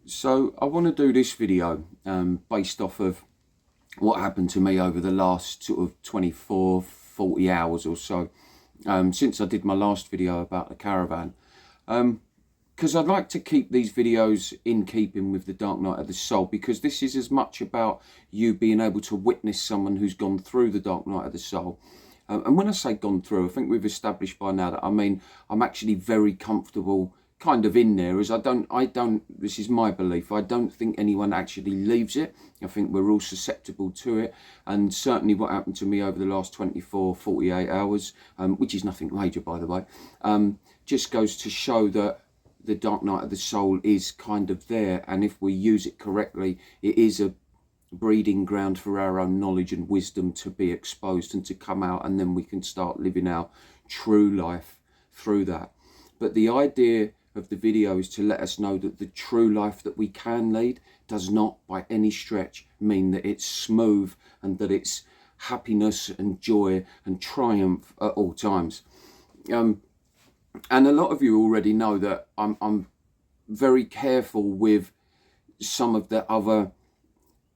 So I want to do this video based off of what happened to me over the last sort of 24, 40 hours or so since I did my last video about the caravan. Because I'd like to keep these videos in keeping with the Dark Night of the Soul, because this is as much about you being able to witness someone who's gone through the Dark Night of the Soul. And when I say gone through, I think we've established by now that I mean I'm actually very comfortable kind of in there, as I don't, this is my belief, I don't think anyone actually leaves it. I think we're all susceptible to it, and certainly what happened to me over the last 24, 48 hours, which is nothing major by the way, just goes to show that the Dark Night of the Soul is kind of there, and if we use it correctly, it is a breeding ground for our own knowledge and wisdom to be exposed and to come out, and then we can start living our true life through that. But the idea of the video is to let us know that the true life that we can lead does not by any stretch mean that it's smooth and that it's happiness and joy and triumph at all times. And a lot of you already know that I'm very careful with some of the other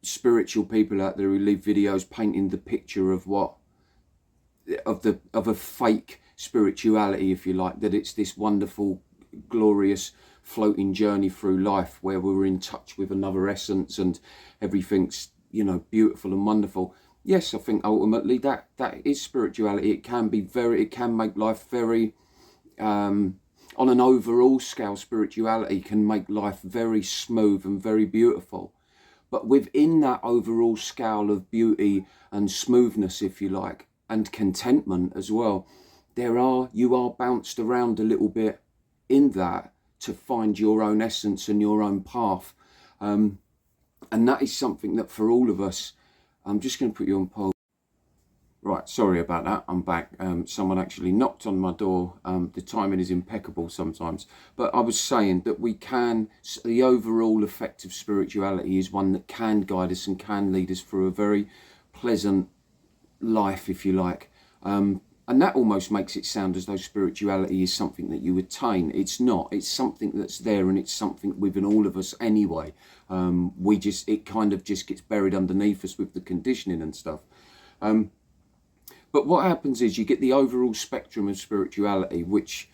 spiritual people out there who leave videos painting the picture of a fake spirituality, if you like, that it's this wonderful, glorious floating journey through life where we're in touch with another essence and everything's, you know, beautiful and wonderful. Yes, I think ultimately that is spirituality. It can make life very on an overall scale. Spirituality can make life very smooth and very beautiful. But within that overall scale of beauty and smoothness, if you like, and contentment as well, you are bounced around a little bit in that to find your own essence and your own path. And that is something that for all of us, I'm just going to put you on pause. Right, sorry about that, I'm back. Someone actually knocked on my door. The timing is impeccable sometimes. But I was saying that the overall effect of spirituality is one that can guide us and can lead us through a very pleasant life, if you like. And that almost makes it sound as though spirituality is something that you attain. It's not. It's something that's there, and it's something within all of us anyway. It kind of just gets buried underneath us with the conditioning and stuff. But what happens is you get the overall spectrum of spirituality, which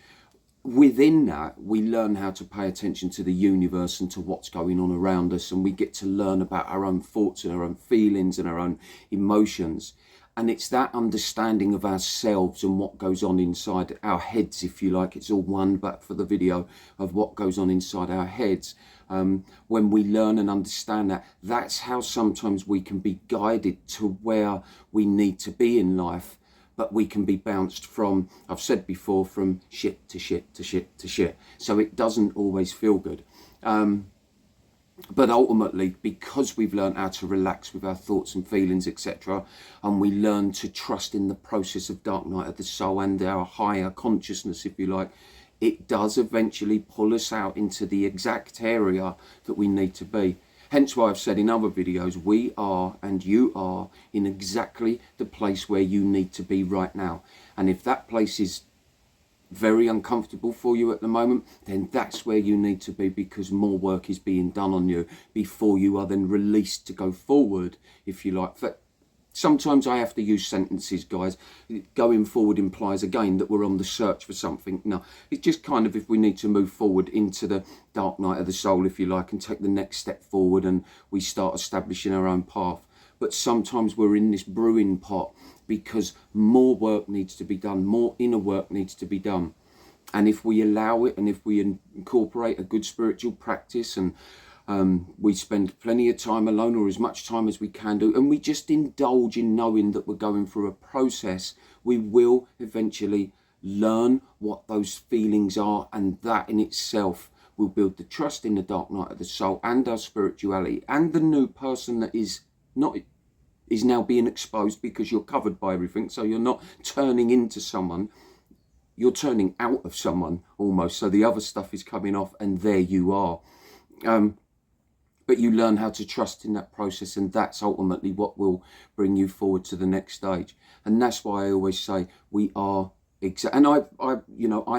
within that we learn how to pay attention to the universe and to what's going on around us, and we get to learn about our own thoughts and our own feelings and our own emotions. And it's that understanding of ourselves and what goes on inside our heads, if you like. It's all one, but for the video, of what goes on inside our heads. When we learn and understand that, that's how sometimes we can be guided to where we need to be in life. But we can be bounced from, I've said before, from shit to shit to shit to shit. So it doesn't always feel good. But ultimately, because we've learned how to relax with our thoughts and feelings, etc., and we learn to trust in the process of Dark Night of the Soul and our higher consciousness, if you like, it does eventually pull us out into the exact area that we need to be. Hence why I've said in other videos, we are and you are in exactly the place where you need to be right now. And if that place is very uncomfortable for you at the moment, then that's where you need to be, because more work is being done on you before you are then released to go forward, if you like. But sometimes I have to use sentences, guys. Going forward implies again that we're on the search for something. No, it's just kind of if we need to move forward into the Dark Night of the Soul, if you like, and take the next step forward, and we start establishing our own path. But sometimes we're in this brewing pot because more work needs to be done, more inner work needs to be done. And if we allow it, and if we incorporate a good spiritual practice, and we spend plenty of time alone, or as much time as we can do, and we just indulge in knowing that we're going through a process, we will eventually learn what those feelings are, and that in itself will build the trust in the Dark Night of the Soul and our spirituality, and the new person that is now being exposed, because you're covered by everything. So you're not turning into someone, you're turning out of someone almost. So the other stuff is coming off, and there you are. But you learn how to trust in that process, and that's ultimately what will bring you forward to the next stage. And that's why I always say we are And I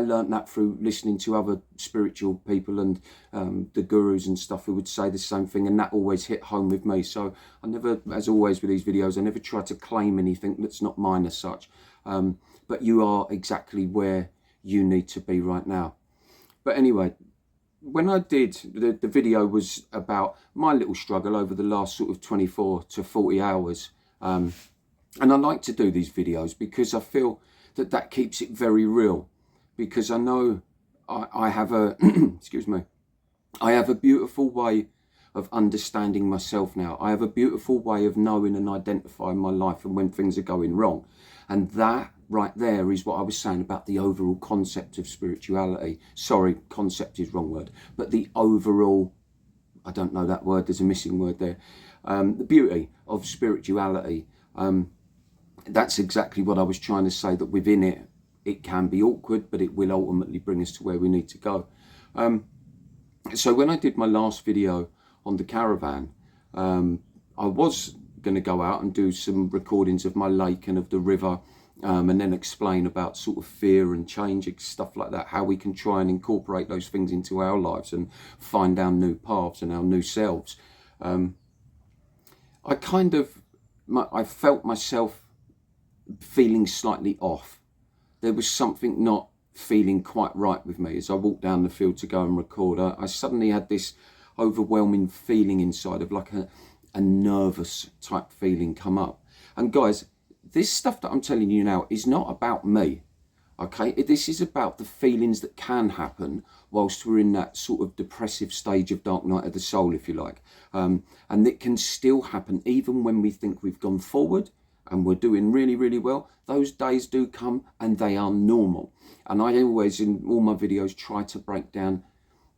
learned that through listening to other spiritual people and the gurus and stuff who would say the same thing, and that always hit home with me. So I never, as always with these videos, I never try to claim anything that's not mine as such. But you are exactly where you need to be right now. But anyway, when I did, the video was about my little struggle over the last sort of 24 to 40 hours. And I like to do these videos because I feel that keeps it very real, because I know I have a excuse me, I have a beautiful way of understanding myself now. I have a beautiful way of knowing and identifying my life and when things are going wrong. And that right there is what I was saying about the overall concept of spirituality. Sorry, concept is wrong word, but the overall, I don't know that word, there's a missing word there. The beauty of spirituality. That's exactly what I was trying to say, that within it, it can be awkward, but it will ultimately bring us to where we need to go. So when I did my last video on the caravan, I was going to go out and do some recordings of my lake and of the river, and then explain about sort of fear and change, stuff like that, how we can try and incorporate those things into our lives and find our new paths and our new selves. I felt myself feeling slightly off. There was something not feeling quite right with me as I walked down the field to go and record. I suddenly had this overwhelming feeling inside of like a nervous type feeling come up. And guys, this stuff that I'm telling you now is not about me, okay? This is about the feelings that can happen whilst we're in that sort of depressive stage of dark night of the soul, if you like. And it can still happen even when we think we've gone forward and we're doing really, really well. Those days do come and they are normal. And I always, in all my videos, try to break down,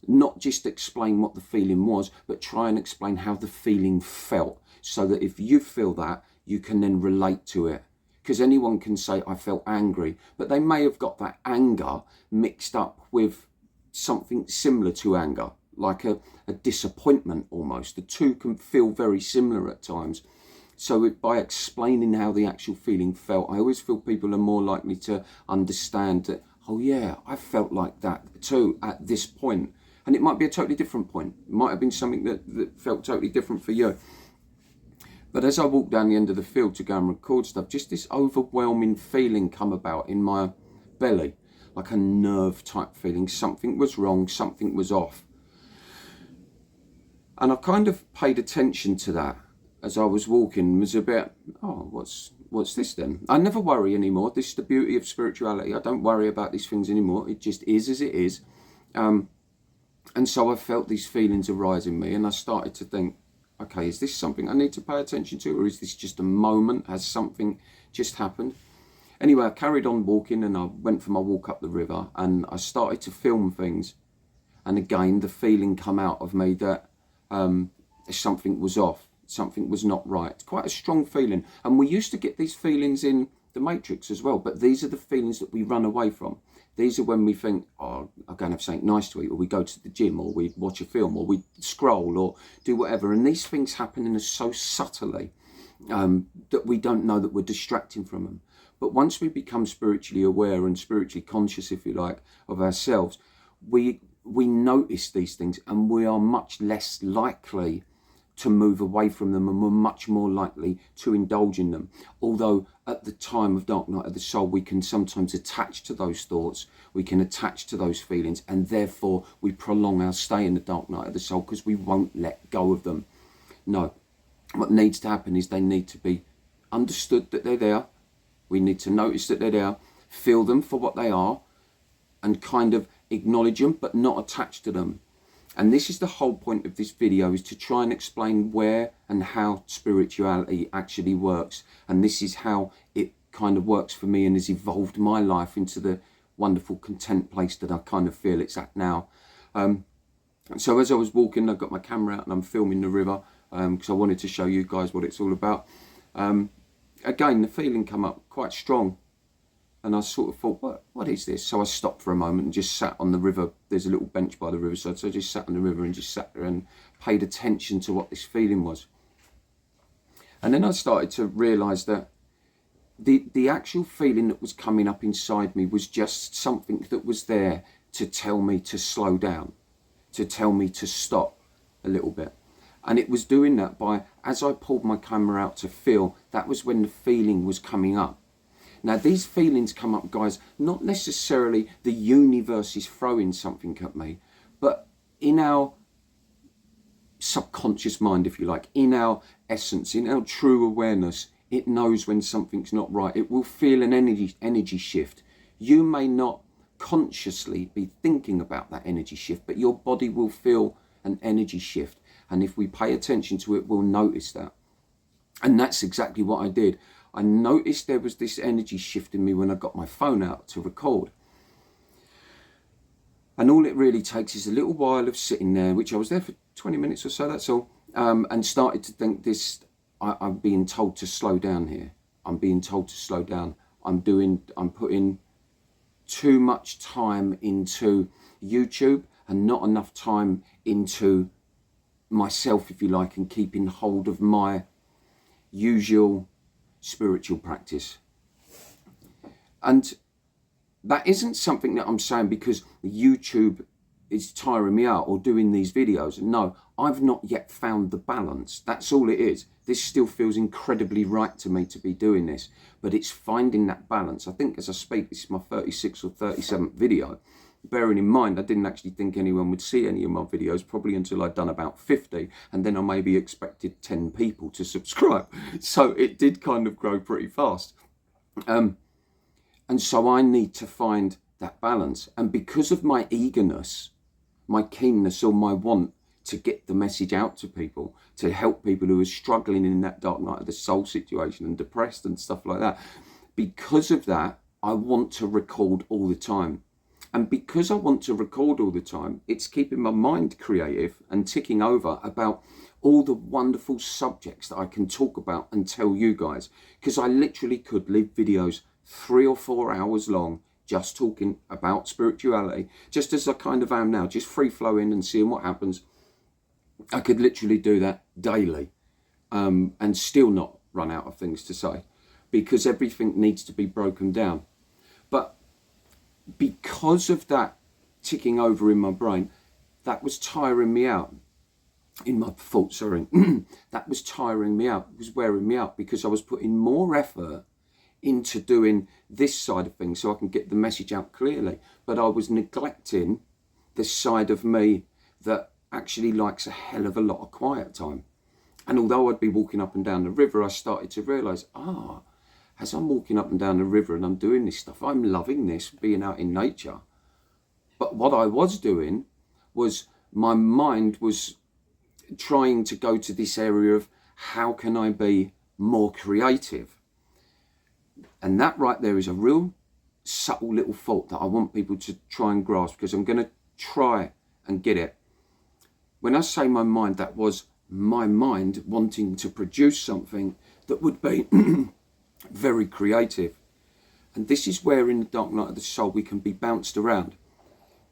not just explain what the feeling was, but try and explain how the feeling felt, so that if you feel that, you can then relate to it. Because anyone can say, I felt angry, but they may have got that anger mixed up with something similar to anger, like a disappointment almost. The two can feel very similar at times. So by explaining how the actual feeling felt, I always feel people are more likely to understand that, oh yeah, I felt like that too at this point. And it might be a totally different point. It might have been something that felt totally different for you. But as I walked down the end of the field to go and record stuff, just this overwhelming feeling come about in my belly, like a nerve type feeling. Something was wrong, something was off. And I kind of paid attention to that as I was walking. Was a bit, oh, what's this then? I never worry anymore. This is the beauty of spirituality. I don't worry about these things anymore. It just is as it is. And so I felt these feelings arise in me, and I started to think, okay, is this something I need to pay attention to, or is this just a moment? Has something just happened? Anyway, I carried on walking, and I went for my walk up the river, and I started to film things. And again, the feeling come out of me that something was off, something was not right. Quite a strong feeling. And we used to get these feelings in the Matrix as well, but these are the feelings that we run away from. These are when we think, oh, I'm going to have something nice to eat, or we go to the gym, or we watch a film, or we scroll, or do whatever. And these things happen in us so subtly that we don't know that we're distracting from them. But once we become spiritually aware and spiritually conscious, if you like, of ourselves, we notice these things, and we are much less likely to move away from them, and we're much more likely to indulge in them. Although at the time of dark night of the soul, we can sometimes attach to those thoughts, we can attach to those feelings, and therefore we prolong our stay in the dark night of the soul because we won't let go of them. No, what needs to happen is they need to be understood that they're there. We need to notice that they're there, feel them for what they are, and kind of acknowledge them, but not attach to them. And this is the whole point of this video, is to try and explain where and how spirituality actually works. And this is how it kind of works for me and has evolved my life into the wonderful content place that I kind of feel it's at now. So as I was walking, I got my camera out and I'm filming the river because I wanted to show you guys what it's all about. Again, the feeling come up quite strong. And I sort of thought, what is this? So I stopped for a moment and just sat on the river. There's a little bench by the riverside. So I just sat on the river and just sat there and paid attention to what this feeling was. And then I started to realise that the actual feeling that was coming up inside me was just something that was there to tell me to slow down, to tell me to stop a little bit. And it was doing that by, as I pulled my camera out to feel, that was when the feeling was coming up. Now, these feelings come up, guys, not necessarily the universe is throwing something at me, but in our subconscious mind, if you like, in our essence, in our true awareness, it knows when something's not right. It will feel an energy shift. You may not consciously be thinking about that energy shift, but your body will feel an energy shift. And if we pay attention to it, we'll notice that. And that's exactly what I did. I noticed there was this energy shift in me when I got my phone out to record. And all it really takes is a little while of sitting there, which I was there for 20 minutes or so, that's all. And started to think I'm being told to slow down here. I'm being told to slow down. I'm putting too much time into YouTube and not enough time into myself, if you like, and keeping hold of my usual spiritual practice. And that isn't something that I'm saying because YouTube is tiring me out or doing these videos. No, I've not yet found the balance. That's all it is. This still feels incredibly right to me to be doing this, but it's finding that balance. I think as I speak, this is my 36th or 37th video. Bearing in mind, I didn't actually think anyone would see any of my videos probably until I'd done about 50, and then I maybe expected 10 people to subscribe. So it did kind of grow pretty fast. And so I need to find that balance. And because of my eagerness, my keenness, or my want to get the message out to people, to help people who are struggling in that dark night of the soul situation and depressed and stuff like that, because of that, I want to record all the time. And because I want to record all the time, it's keeping my mind creative and ticking over about all the wonderful subjects that I can talk about and tell you guys. Because I literally could leave videos 3 or 4 hours long just talking about spirituality, just as I kind of am now, just free flowing and seeing what happens. I could literally do that daily and still not run out of things to say, because everything needs to be broken down. But because of that ticking over in my brain, that was tiring me out. In my thoughts, sorry. That was tiring me out. It was wearing me out because I was putting more effort into doing this side of things so I can get the message out clearly. But I was neglecting the side of me that actually likes a hell of a lot of quiet time. And although I'd be walking up and down the river, I started to realise, as I'm walking up and down the river and I'm doing this stuff, I'm loving this, being out in nature. But what I was doing was my mind was trying to go to this area of how can I be more creative? And that right there is a real subtle little thought that I want people to try and grasp, because I'm going to try and get it. When I say my mind, that was my mind wanting to produce something that would be very creative. And this is where in the dark night of the soul we can be bounced around,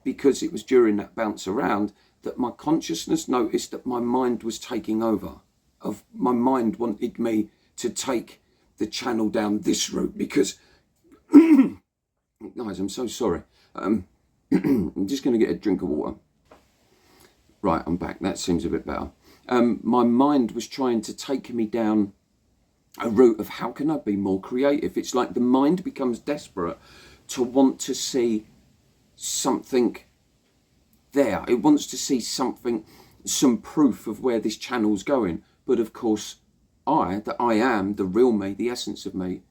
because it was during that bounce around that my consciousness noticed that my mind was taking over. My mind wanted me to take the channel down this route, because guys, I'm so sorry. I'm just going to get a drink of water. Right, I'm back. That seems a bit better. My mind was trying to take me down a route of how can I be more creative. It's like the mind becomes desperate to want to see something there. It wants to see something, some proof of where this channel's going. But of course, I am the real me, the essence of me,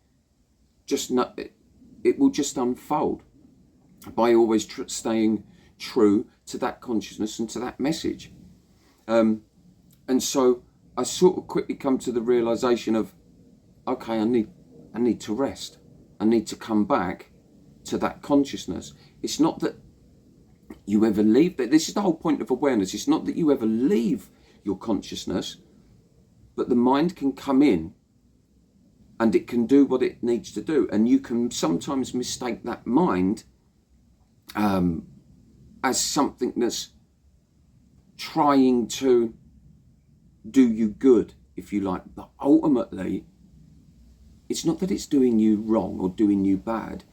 it will just unfold by always staying true to that consciousness and to that message. And so I sort of quickly come to the realization of, okay, I need to rest. I need to come back to that consciousness. It's not that you ever leave, but this is the whole point of awareness. It's not that you ever leave your consciousness, but the mind can come in and it can do what it needs to do. And you can sometimes mistake that mind as something that's trying to do you good, if you like. But ultimately, it's not that it's doing you wrong or doing you bad,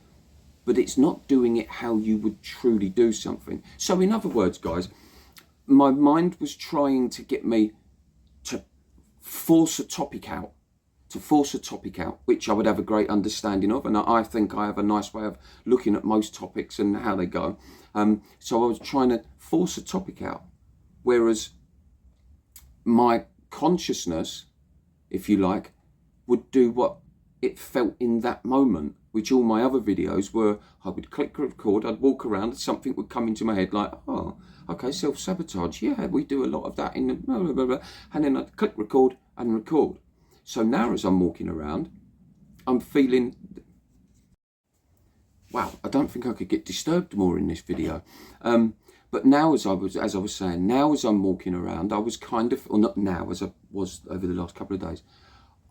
but it's not doing it how you would truly do something. So in other words, guys, my mind was trying to get me to force a topic out, which I would have a great understanding of. And I think I have a nice way of looking at most topics and how they go. So I was trying to force a topic out, whereas my consciousness, if you like, would do what it felt in that moment, which all my other videos were, I would click record, I'd walk around, and something would come into my head like, oh, okay, self-sabotage, yeah, we do a lot of that in the blah, blah, blah, blah. And then I'd click record and record. So now as I'm walking around, I'm feeling, wow, I don't think I could get disturbed more in this video. But now as I was saying, now as I'm walking around, I was kind of, or not now, as I was over the last couple of days,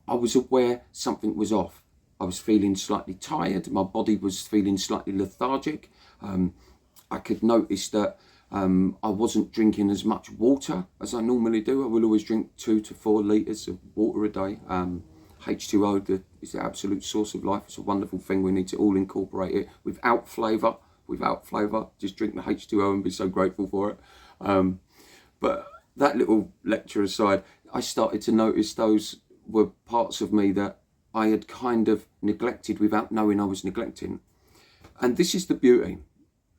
I was aware something was off. I was feeling slightly tired. My body was feeling slightly lethargic. I could notice that I wasn't drinking as much water as I normally do. I will always drink 2 to 4 litres of water a day. H2O is the absolute source of life. It's a wonderful thing. We need to all incorporate it without flavour. Just drink the H2O and be so grateful for it. But that little lecture aside, I started to notice those were parts of me that I had kind of neglected without knowing I was neglecting. And this is the beauty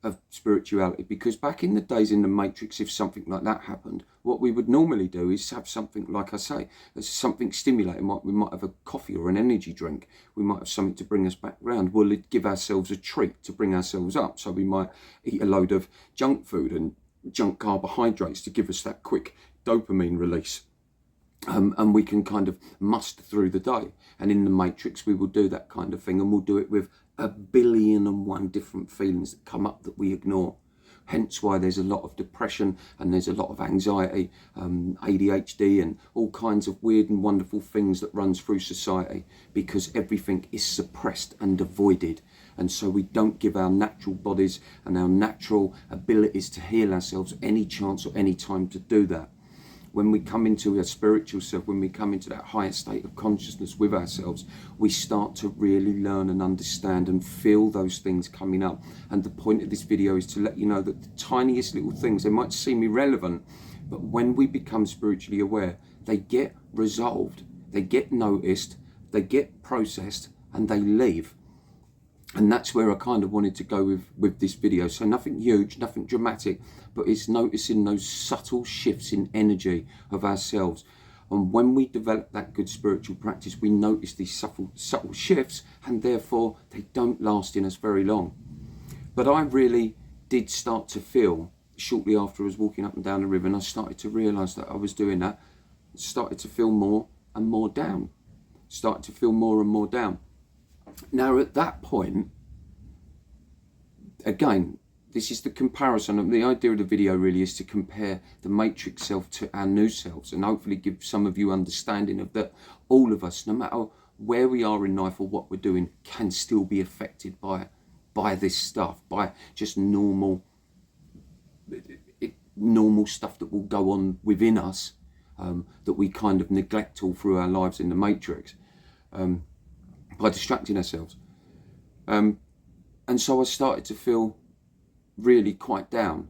of spirituality, because back in the days in the Matrix, if something like that happened, what we would normally do is have something, like I say, something stimulating. We might have a coffee or an energy drink. We might have something to bring us back round. We'll give ourselves a treat to bring ourselves up. So we might eat a load of junk food and junk carbohydrates to give us that quick dopamine release. And we can kind of muster through the day. And in the Matrix, we will do that kind of thing, and we'll do it with 1,000,001 different feelings that come up that we ignore. Hence why there's a lot of depression and there's a lot of anxiety, ADHD, and all kinds of weird and wonderful things that runs through society, because everything is suppressed and avoided. And so we don't give our natural bodies and our natural abilities to heal ourselves any chance or any time to do that. When we come into a spiritual self, when we come into that higher state of consciousness with ourselves, we start to really learn and understand and feel those things coming up. And the point of this video is to let you know that the tiniest little things, they might seem irrelevant, but when we become spiritually aware, they get resolved, they get noticed, they get processed, and they leave. And that's where I kind of wanted to go with this video. So nothing huge, nothing dramatic, but it's noticing those subtle shifts in energy of ourselves. And when we develop that good spiritual practice, we notice these subtle shifts, and therefore they don't last in us very long. But I really did start to feel, shortly after I was walking up and down the river, and I started to realise that I was doing that, started to feel more and more down. Started to feel more and more down. Now at that point, again, this is the comparison, and the idea of the video really is to compare the Matrix self to our new selves, and hopefully give some of you understanding of that all of us, no matter where we are in life or what we're doing, can still be affected by this stuff, by just normal stuff that will go on within us, that we kind of neglect all through our lives in the Matrix. By distracting ourselves. And so I started to feel really quite down.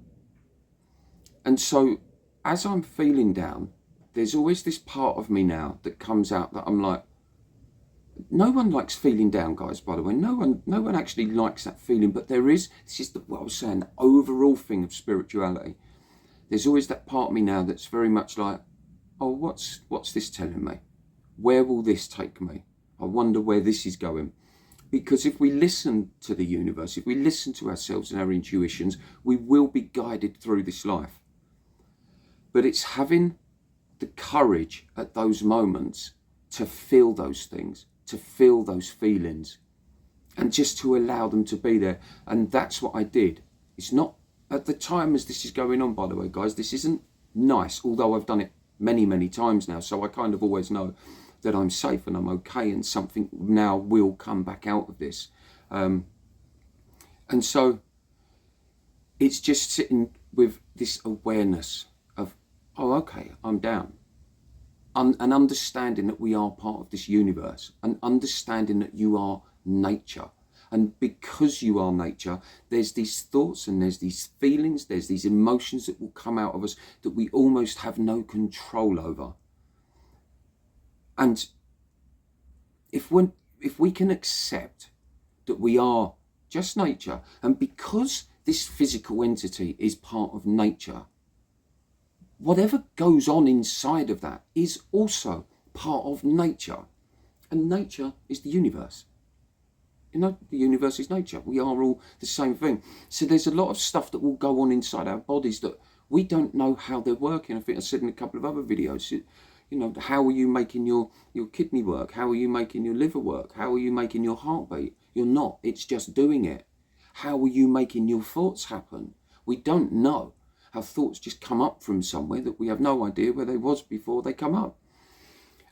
And so as I'm feeling down, there's always this part of me now that comes out that I'm like, no one likes feeling down, guys, by the way. No one actually likes that feeling, but there is, this is what I was saying, the overall thing of spirituality. There's always that part of me now that's very much like, oh, what's this telling me? Where will this take me? I wonder where this is going. Because if we listen to the universe, if we listen to ourselves and our intuitions, we will be guided through this life. But it's having the courage at those moments to feel those things, to feel those feelings, and just to allow them to be there. And that's what I did. It's not, at the time as this is going on, by the way, guys, this isn't nice, although I've done it many, many times now, so I kind of always know that I'm safe and I'm okay, and something now will come back out of this. And so it's just sitting with this awareness of, oh, okay, I'm down. an understanding that we are part of this universe, an understanding that you are nature. And because you are nature, there's these thoughts and there's these feelings, there's these emotions that will come out of us that we almost have no control over. And if we can accept that we are just nature, and because this physical entity is part of nature, whatever goes on inside of that is also part of nature. And nature is the universe. You know, the universe is nature. We are all the same thing. So there's a lot of stuff that will go on inside our bodies that we don't know how they're working. I think I said in a couple of other videos, you know, how are you making your kidney work? How are you making your liver work? How are you making your heartbeat? You're not. It's just doing it. How are you making your thoughts happen? We don't know. How thoughts just come up from somewhere that we have no idea where they was before they come up.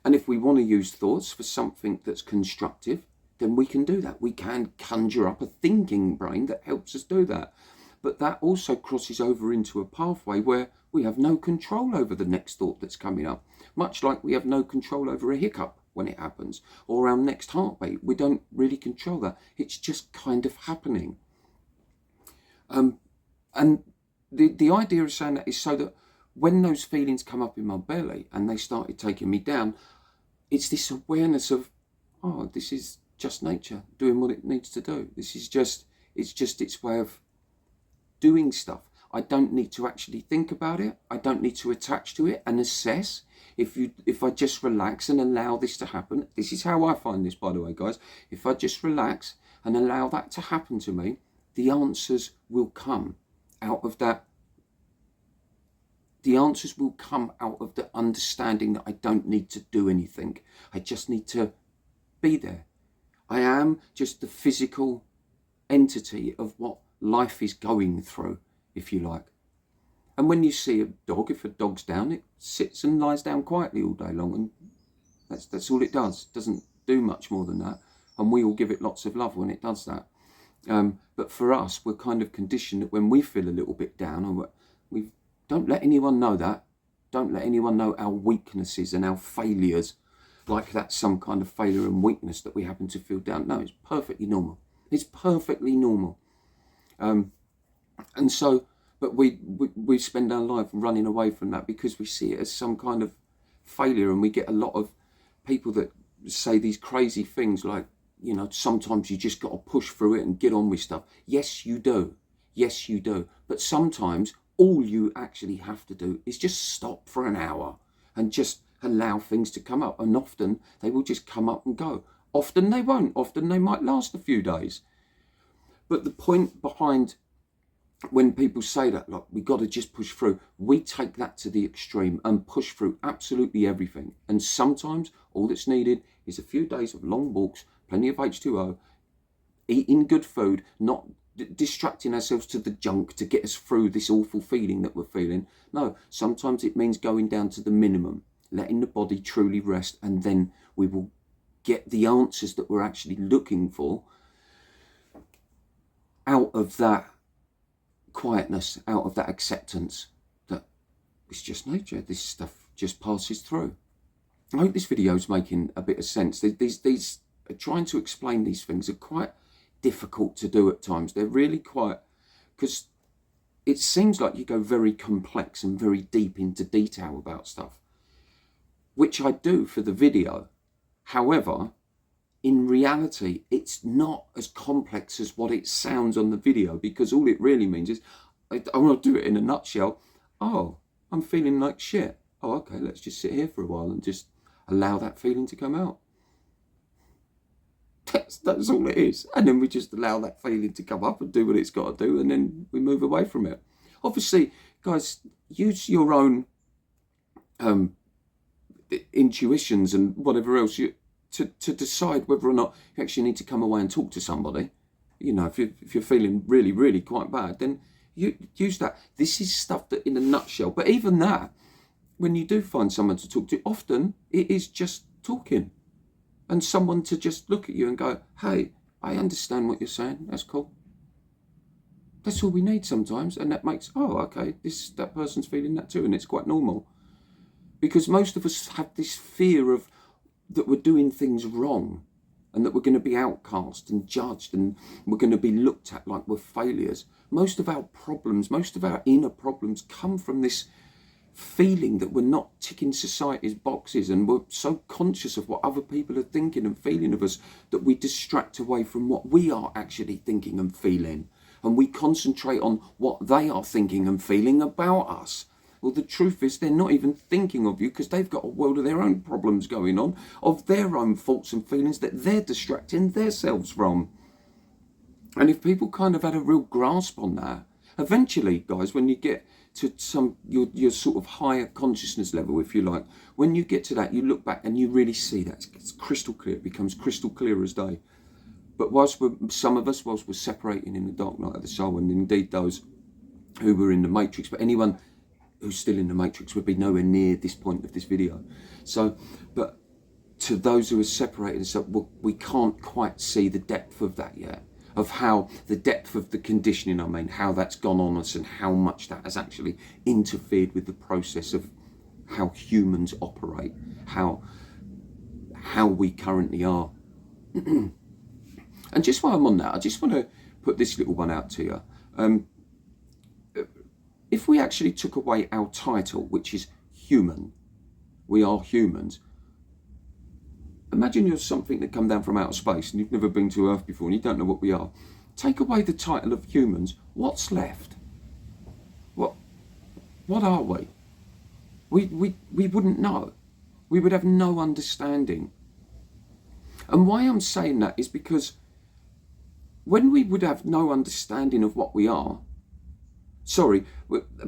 And if we want to use thoughts for something that's constructive, then we can do that. We can conjure up a thinking brain that helps us do that. But that also crosses over into a pathway where we have no control over the next thought that's coming up. Much like we have no control over a hiccup when it happens, or our next heartbeat. We don't really control that. It's just kind of happening. And the idea of saying that is so that when those feelings come up in my belly and they started taking me down, it's this awareness of, oh, this is just nature doing what it needs to do. This is just, its way of doing stuff. I don't need to actually think about it. I don't need to attach to it and assess. If I just relax and allow this to happen, this is how I find this, by the way, guys. If I just relax and allow that to happen to me, the answers will come out of that. The answers will come out of the understanding that I don't need to do anything. I just need to be there. I am just the physical entity of what life is going through, if you like. And when you see a dog, if a dog's down, it sits and lies down quietly all day long, and that's all it does. It doesn't do much more than that. And we all give it lots of love when it does that. But for us, we're kind of conditioned that when we feel a little bit down, and we don't let anyone know that. Don't let anyone know our weaknesses and our failures, like that's some kind of failure and weakness that we happen to feel down. No, it's perfectly normal. It's perfectly normal. And so, but we spend our life running away from that because we see it as some kind of failure, and we get a lot of people that say these crazy things like, you know, sometimes you just got to push through it and get on with stuff. Yes, you do. Yes, you do. But sometimes all you actually have to do is just stop for an hour and just allow things to come up. And often they will just come up and go. Often they won't. Often they might last a few days. But the point behind when people say that, like, we got to just push through, we take that to the extreme and push through absolutely everything. And sometimes all that's needed is a few days of long walks, plenty of H2O, eating good food, not distracting ourselves to the junk to get us through this awful feeling that we're feeling. No, sometimes it means going down to the minimum, letting the body truly rest, and then we will get the answers that we're actually looking for out of that quietness, out of that acceptance that it's just nature. This stuff just passes through. I hope this video is making a bit of sense. These trying to explain these things are quite difficult to do at times. They're really quite, because it seems like you go very complex and very deep into detail about stuff, which I do for the video. However, in reality, it's not as complex as what it sounds on the video, because all it really means is, I want to do it in a nutshell. Oh, I'm feeling like shit. Oh, okay, let's just sit here for a while and just allow that feeling to come out. That's all it is. And then we just allow that feeling to come up and do what it's got to do, and then we move away from it. Obviously, guys, use your own intuitions and whatever else to decide whether or not you actually need to come away and talk to somebody. You know, if you're feeling really, really quite bad, then you use that. This is stuff that in a nutshell. But even that, when you do find someone to talk to, often it is just talking. And someone to just look at you and go, hey, I understand what you're saying. That's cool. That's all we need sometimes. And that makes, oh, okay, that person's feeling that too. And it's quite normal. Because most of us have this fear of that we're doing things wrong, and that we're going to be outcast and judged, and we're going to be looked at like we're failures. Most of our problems, most of our inner problems come from this feeling that we're not ticking society's boxes, and we're so conscious of what other people are thinking and feeling of us that we distract away from what we are actually thinking and feeling, and we concentrate on what they are thinking and feeling about us. Well, the truth is they're not even thinking of you, because they've got a world of their own problems going on, of their own thoughts and feelings that they're distracting themselves from. And if people kind of had a real grasp on that, eventually, guys, when you get to your sort of higher consciousness level, if you like, when you get to that, you look back and you really see that it's crystal clear. It becomes crystal clear as day. But whilst we're separating in the dark night of the soul, and indeed those who were in the matrix, but anyone who's still in the matrix would be nowhere near this point of this video. So, but to those who are separated, so we can't quite see the depth of that yet, of how the depth of the conditioning, I mean, how that's gone on us, and how much that has actually interfered with the process of how humans operate, how we currently are. And just while I'm on that, I just want to put this little one out to you. If we actually took away our title, which is human, we are humans. Imagine you're something that come down from outer space and you've never been to Earth before and you don't know what we are. Take away the title of humans, what's left? What are we? We wouldn't know. We would have no understanding. And why I'm saying that is because when we would have no understanding of what we are,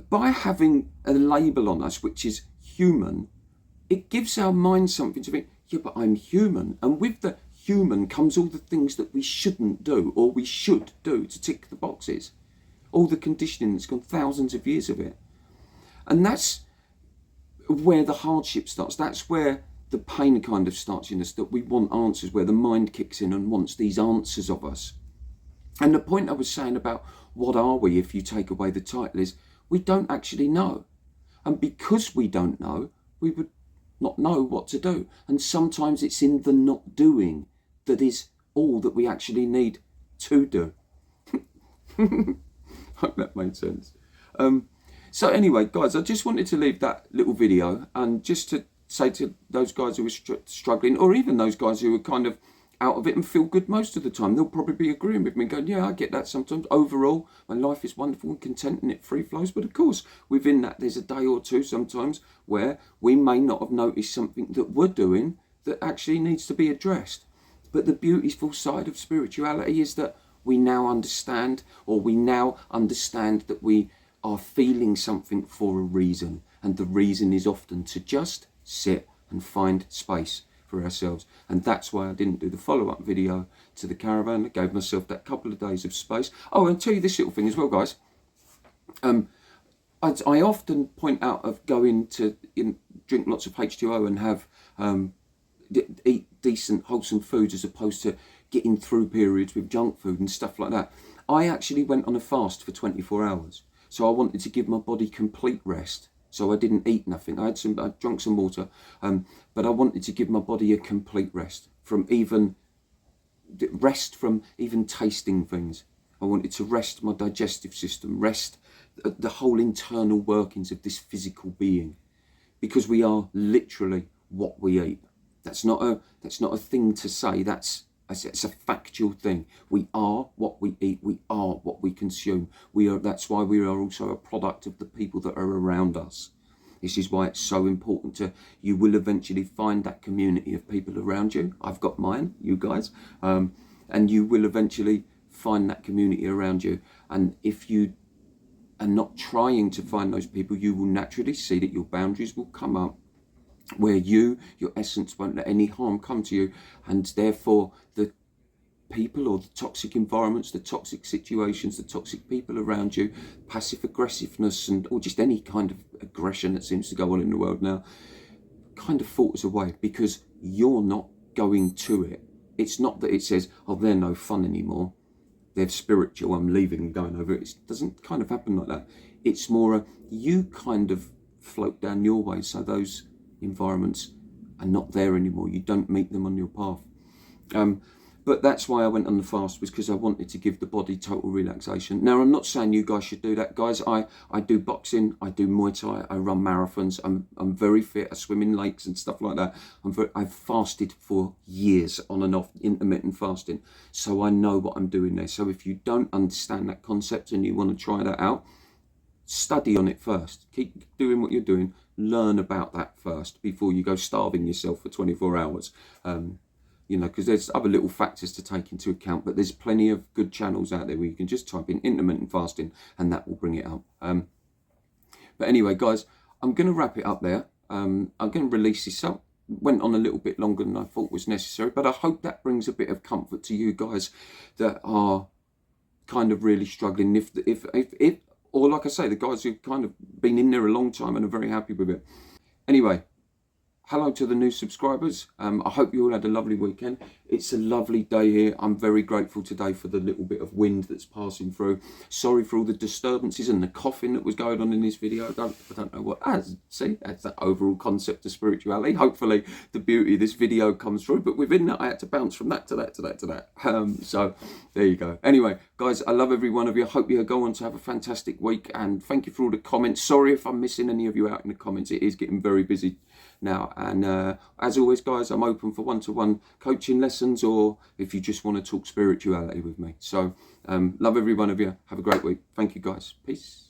by having a label on us, which is human, it gives our mind something to think, yeah, but I'm human. And with the human comes all the things that we shouldn't do, or we should do to tick the boxes. All the conditioning that's gone, thousands of years of it. And that's where the hardship starts. That's where the pain kind of starts in us, that we want answers, where the mind kicks in and wants these answers of us. And the point I was saying about what are we if you take away the title is we don't actually know. And because we don't know, we would not know what to do. And sometimes it's in the not doing that is all that we actually need to do. Hope that made sense. So anyway, guys, I just wanted to leave that little video, and just to say to those guys who are struggling, or even those guys who are kind of out of it and feel good most of the time, they'll probably be agreeing with me, going, yeah, I get that sometimes. Overall, my life is wonderful and content and it free flows. But of course, within that, there's a day or two sometimes where we may not have noticed something that we're doing that actually needs to be addressed. But the beautiful side of spirituality is that we now understand that we are feeling something for a reason. And the reason is often to just sit and find space for ourselves. And that's why I didn't do the follow-up video to the caravan. I gave myself that couple of days of space. Oh, and I'll tell you this little thing as well, guys. I often point out of going to drink lots of H2O and have eat decent, wholesome foods, as opposed to getting through periods with junk food and stuff like that. I actually went on a fast for 24 hours. So I wanted to give my body complete rest. So I didn't eat nothing. I drank some water, but I wanted to give my body a complete rest from even tasting things. I wanted to rest my digestive system, rest the whole internal workings of this physical being, because we are literally what we eat. That's not a thing to say. It's a factual thing. We are what we eat. We are what we consume. That's why we are also a product of the people that are around us. This is why it's so important you will eventually find that community of people around you. I've got mine, you guys, and you will eventually find that community around you. And if you are not trying to find those people, you will naturally see that your boundaries will come up, where your essence won't let any harm come to you, and therefore the people or the toxic environments, the toxic situations, the toxic people around you, passive aggressiveness, or just any kind of aggression that seems to go on in the world now, kind of falters away, because you're not going to it. It's not that it says, oh, they're no fun anymore, they're spiritual, I'm leaving and going over it. It doesn't kind of happen like that. It's more you kind of float down your way, so those environments are not there anymore. You don't meet them on your path. But that's why I went on the fast, was because I wanted to give the body total relaxation. Now, I'm not saying you guys should do that. Guys, I do boxing, I do Muay Thai, I run marathons, I'm very fit, I swim in lakes and stuff like that. I've fasted for years on and off, intermittent fasting, so I know what I'm doing there. So if you don't understand that concept and you want to try that out, study on it first. Keep doing what you're doing, learn about that first before you go starving yourself for 24 hours. You know, because there's other little factors to take into account, but there's plenty of good channels out there where you can just type in intermittent fasting and that will bring it up. But anyway, guys, I'm going to wrap it up there. I'm going to release this up. Went on a little bit longer than I thought was necessary, but I hope that brings a bit of comfort to you guys that are kind of really struggling. If or like I say, the guys who've kind of been in there a long time and are very happy with it. Anyway, hello to the new subscribers. I hope you all had a lovely weekend. It's a lovely day here. I'm very grateful today for the little bit of wind that's passing through. Sorry for all the disturbances and the coughing that was going on in this video. I don't know what. See, that's the overall concept of spirituality. Hopefully the beauty of this video comes through. But within that, I had to bounce from that to that to that to that. So there you go. Anyway, guys, I love every one of you. I hope you go on to have a fantastic week. And thank you for all the comments. Sorry if I'm missing any of you out in the comments. It is getting very busy now. And as always, guys, I'm open for one-to-one coaching lessons, or if you just want to talk spirituality with me. So love every one of you. Have a great week. Thank you, guys. Peace.